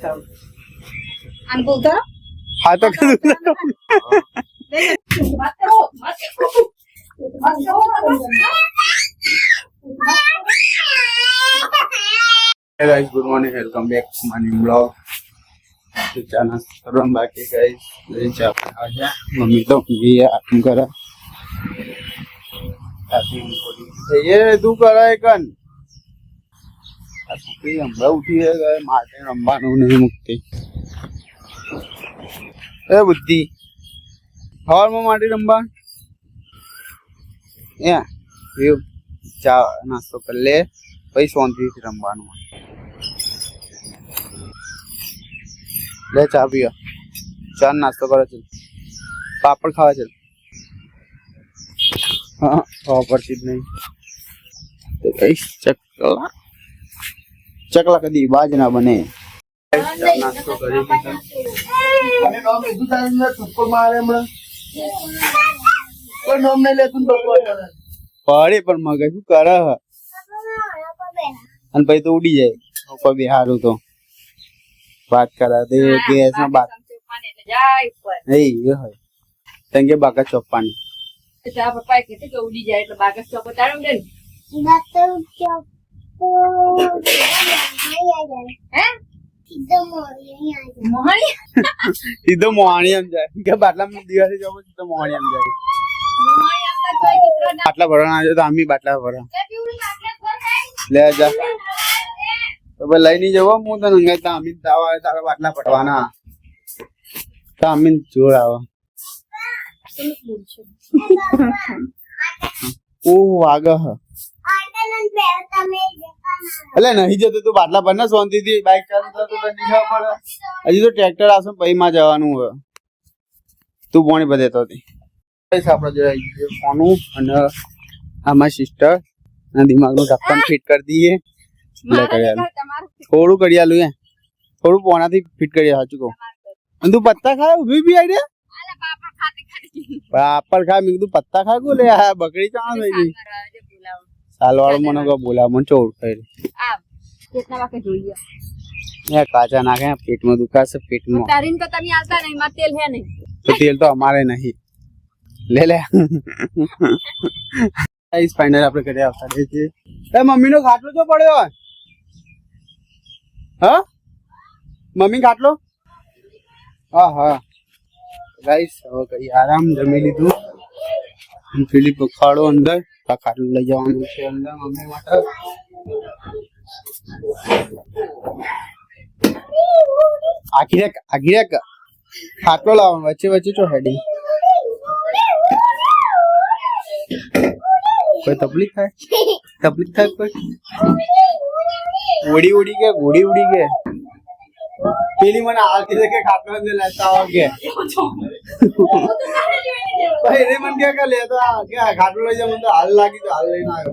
ઉતારો આન ઉતારો હા તો કીધું વાત કરો Hey guys, good morning. Welcome back to my new vlog. तो जाना सर्वम बाकी guys. ले जा आजा. मम्मी तो ये आत्म करा. आत्म बोली. ये तू करा है कन. अभी हम लोग उठी है गए मारते रंबान नहीं मुक्ति. ए बुद्धि. और मैं मारती रंबान. या. ये चा नाश्ता कर ले. भाई सोनती थी रंबान में. ले चा पिया चार नाश्ता करा चल पापड़ खावा चल हाँ पापड़ चीज नहीं तो गाइस चकला चकला कदी बाज ना बने नाश्ता करी अरे नाम में दूसरा ने थप्पड़ मारे हमने कोई नाम नहीं ले तुम पड़े पर मगे શું કરે અને પછી તો ઉડી જાય ઉપર બિહારું તો बात करा दे गैस में बात नहीं ये है तंगे बाका चौपानी तो आप पापा कहते कि उड़ी जाए तो बाका चौप उतारो दे बाका चौप नहीं आ जाए हैं सीधो मोहानी हम जाए क्या बाटला में दिया से जाओ सीधो मोहानी हम जाए बाटला भरना आ जाए तो हम ही बाटला भरा ले जा तो भाई लई नहीं जाओ मुंह तो नंगे तामीन दावा है तारा बाटला पटवाना तामीन जोर आवा ओ आगा है अले नहीं जतो तू बाटला भरना सोनती थी बाइक चालू तो नहीं जा पड़ा अजी तो ट्रैक्टर आसम पई માં જવાનું હે તું પોણી બદેતો હતી ગાઈસ આપણે જો ફોનું અને આમાં સિસ્ટર ના દિમાગનું ઢક્કન ફિટ કરી દઈએ થોડું કડિયાલું હે થોડું પોણાથી ફિટ કરી સાચું કહું અને તું પત્તા ખાય ઉભી બી આઈડિયા પાપડ ખાય મેં કીધું પત્તા ખાય કો લે આ બકરી ચાણ થઈ ગઈ સાલવાળો મને કો બોલા મને ચોર ખાઈ કેટલા વાગે જોઈએ ये काचा नाखे पेट में दुखा से पेट में तारीन तो तमी आता नहीं मत तेल है नहीं तो तेल तो हमारे नहीं ले ले इस फाइनल आपने करे आवता दे छे ए मम्मी नो खाटलो जो पड़्यो है हां मम्मी खाटलो हां हां गाइस હવે કઈ આરામ જમી લીધું हम ફિલિપ ખાડો અંદર ખાટલો લઈ જવાનું છે અંદર મમ્મી માટે आखिर खाटलो लाव वच्चे वच्चे चो हेडी कोई तकलीफ है कोई उड़ी के पेली मने आके देखे खाटलो ने लेता हो के भाई रे मन क्या लेता क्या खाटलो ले जा मन तो हाल लागी तो हाल लेना आयो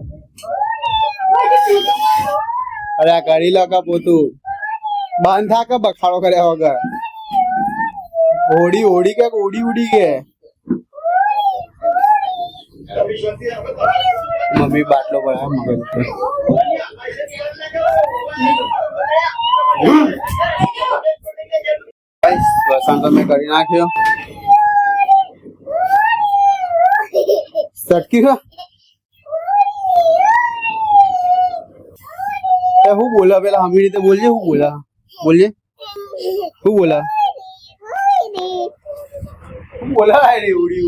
अरे आ करी लगा पोतू बांधा का बखाड़ो करे होगा ओड़ी के मम्मी बाटलो पड़ा मगज पे वसंत में करी नाख्यो सटकी का हूँ बोला पहला हम ही बोल जे हूँ बोला बोलिए तू बोला अरे उड़ी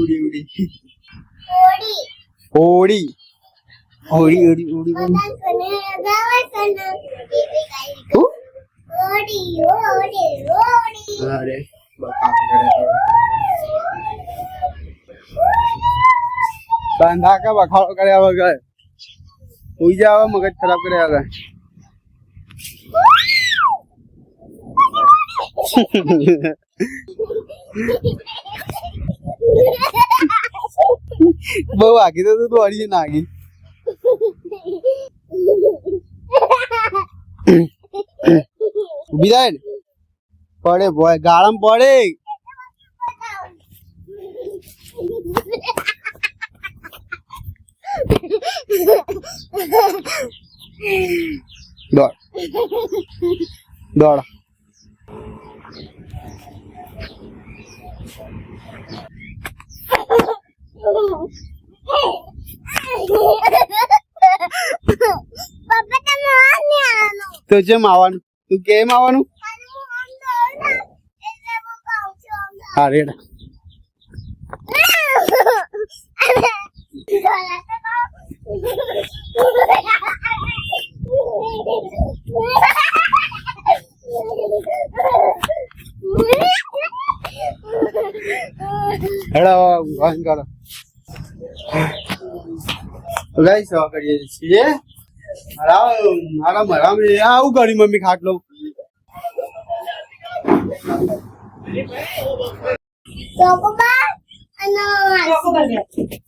अरे बांधा का बखाड़ो करे वगैरह हुई जावा मगज खराब करे वगैरह बहु आगे तो तू अड़ी ना आगे बिदाय पड़े बॉय गाड़म पड़े दौड़ दौड़ પપ્પા તમે આનો તો જેમ આવવાનું તું કેમ આવવાનું હા રેડ હેડો વાંચ કરો તો ગાઈસ હવે કરીએ છીએ આરામ આવું કરી મમ્મી ખાટલો ચોકોબાર અને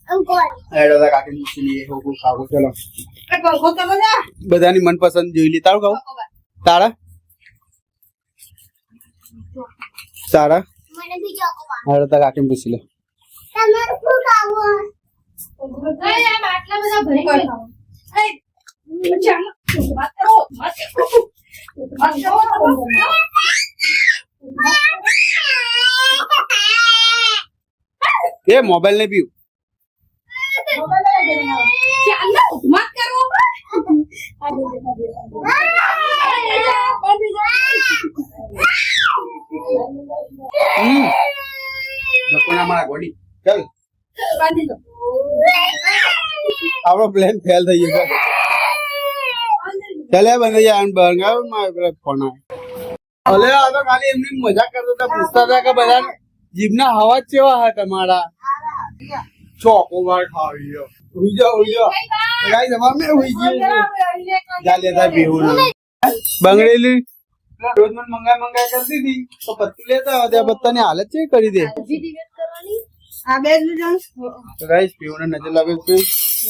અંકોર હેડો કાકી મૂકી લઈએ હોગું ખાવું ચલો પંખો કરો જા બધાની મનપસંદ જોઈ લે તારું ખાવું તારા તારા મને બી ચોકોબાર હેડો કાકી પૂછી લે તમારે શું ખાવું અરે આમ આટલા બધા ભરી ગયો એ ચાલ વાત કરો વાત કરો એ મોબાઈલ ને પીવું ચાલ મત કરો ડકોના મારા ગોડી ચાલ બાંધી દો આપણો પ્લાન ફેલ થઈ ગયો ચાલે બંધ જાય બંગાવ માં ફોન આવે અલે આ તો ખાલી એમની મજાક કરતા હતા પૂછતા હતા કે બધા જીભના હવા કેવા હા તમારા ચોકોબાર ખાવી લ્યો ઉઈ જાઓ ગાઈસ અમાર મે ઉઈ ગઈ જા લેતા પીવું બંગડેલી રોજ મન મંગાય કરતી હતી તો પત્તી લેતા હતા ત્યાં પત્તાની હાલત છે કરી દે આ બે જણ તો ગાઈસ પીવું નજર લાગે છે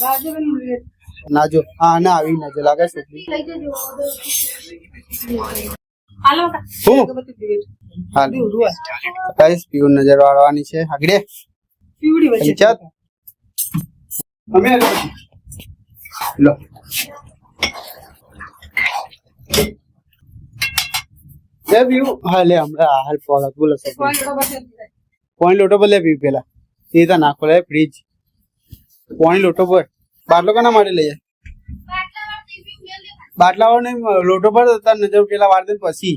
રાજેબન નાજો હા ના આવી નજર લાગે છે લઈ જજો હાલો હું હાલ ગાઈસ પીવું નજર વાળવાની છે આગળ પીવડી વચ્ચે ચાલ અમે લો લે પીવું હા લે હમણાં હાલ પોળક બોલો પોઈન્ટ લોટો પર લે પીવું પેલા એ તો નાખો લે ફ્રીજ પોઈન્ટ લોટો પર બાટલો કના માટે લઈએ બાટલાઓ નહીં લોટો પર તાર નજર પેલા વાર દે પછી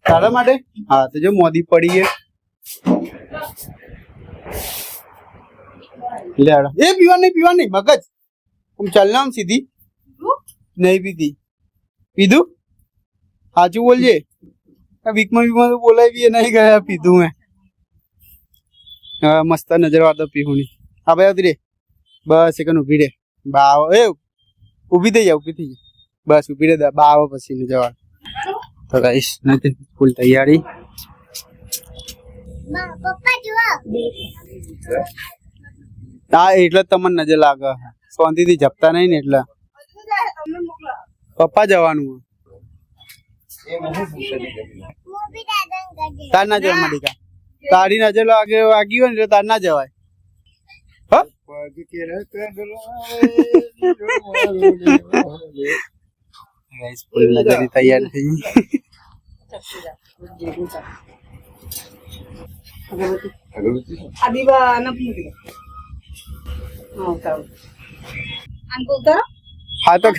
તારા માટે હા તો જો મોદી પડી ગયે લે આડો એ પીવા નહીં મગજ આમ ચાલ ને આમ સીધી નહીં પીધી પીધું સાચું બોલજે વીકમાં તો બોલાવી નહીં ગયા પીધું મેં હા મસ્ત નજર વાળતો પીવું નહીં હા ભાઈ આવતી રે બસ એક ઉભી રે બા એ ઊભી થઈ જા બસ ઊભી રે બા આવે પછી નજર વાળ તો ગાઈસ નથી ફૂલ તૈયારી પપ્પા જુઓ હા એટલે તમને નજર લાગે શાંતિથી જપતા નહીં ને એટલે પપ્પા જવાનું મૂવી દાદા કરજે તાર ના જવા મળી તારી નજર લાગે વાગી હોય ને એટલે તાર ના જવાય હા ગાઈસ ફૂલ નજરની તૈયારી થઈ આદિવા નપી હા તાવ આંકો ઉતારો હા તો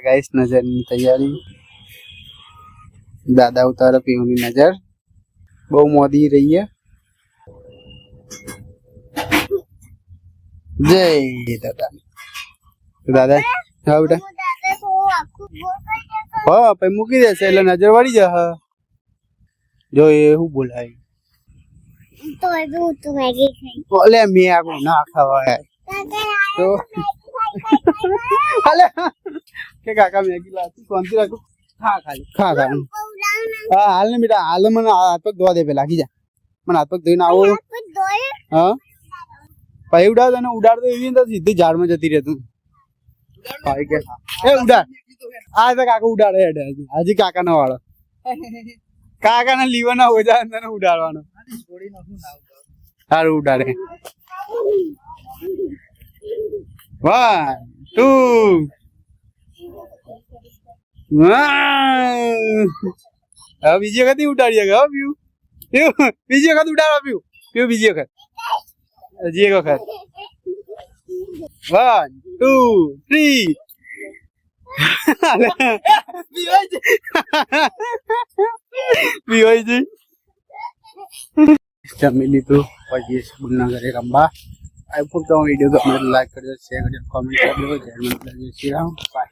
ગાઈસ નજરની તૈયારી દાદા ઉતારે પીવાની નજર બહુ મોદી રહી છે જય દાદા દાદા હા બેટા હું દાદા કો આખું બોલ હા પછી મૂકી દેશે એટલે નજર વળી જશે જો એ શું બોલાય તો હું તો મેગી ખાઈ ઓલે મેં આગળ ના ખવાય તો અલે કે કાકા મેગી લાતી શાંતિ રાખો ખા ખાલી હા હાલ ને બેટા હાલ મને હાથ પગ ધોવા દે પેલા લાગી જા મને હાથ પગ ધોઈને આવો હા પછી ઉડાડ અને ઉડાડ તો એવી ને તો સીધી ઝાડમાં જતી રહે તું ભાઈ કે એ ઉડાડ આ તો કાકા ઉડાડે હેડે હજી કાકા ના વાળો કાકા ના લીવર ના હોય જાય તને ઉડાડવાનો સારું ઉડાડે 1 2 હવે બીજી વખત નહીં ઉડાડીએ પીવું બીજી વખત ઉડાડવા પીવું બીજી વખત હજી એક વખત 1 2 3 પીવાય છે જમી લીધું પછી સ્કૂલના ઘરે રમવા આઈ હોપ તો વિડીયો ગમે લાઈક કરજો શેર કરજો કોમેન્ટ કરજો જય શ્રી રામ બાય